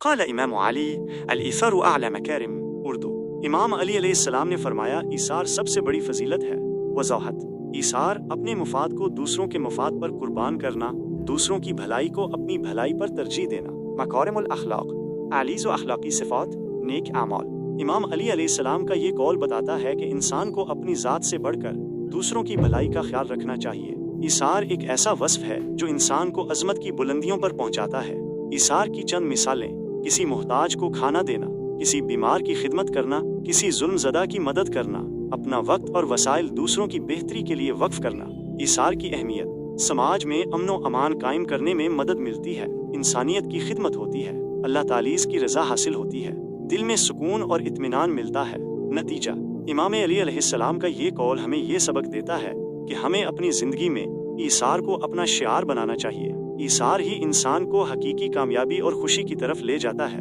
قال امام علی الایثار اعلی مکارم اردو امام علی علیہ السلام نے فرمایا ایثار سب سے بڑی فضیلت ہے۔ وضاحت: ایثار اپنے مفاد کو دوسروں کے مفاد پر قربان کرنا، دوسروں کی بھلائی کو اپنی بھلائی پر ترجیح دینا۔ مکارم الاخلاق، اعلیٰ و اخلاقی صفات، نیک اعمال۔ امام علی علیہ السلام کا یہ قول بتاتا ہے کہ انسان کو اپنی ذات سے بڑھ کر دوسروں کی بھلائی کا خیال رکھنا چاہیے۔ ایثار ایک ایسا وصف ہے جو انسان کو عظمت کی بلندیوں پر پہنچاتا ہے۔ ایثار کی چند مثالیں: کسی محتاج کو کھانا دینا، کسی بیمار کی خدمت کرنا، کسی ظلم زدہ کی مدد کرنا، اپنا وقت اور وسائل دوسروں کی بہتری کے لیے وقف کرنا۔ ایثار کی اہمیت: سماج میں امن و امان قائم کرنے میں مدد ملتی ہے، انسانیت کی خدمت ہوتی ہے، اللہ تعالیٰ کی رضا حاصل ہوتی ہے، دل میں سکون اور اطمینان ملتا ہے۔ نتیجہ: امام علی علیہ السلام کا یہ قول ہمیں یہ سبق دیتا ہے کہ ہمیں اپنی زندگی میں ایثار کو اپنا شعار بنانا چاہیے۔ ایثار ہی انسان کو حقیقی کامیابی اور خوشی کی طرف لے جاتا ہے۔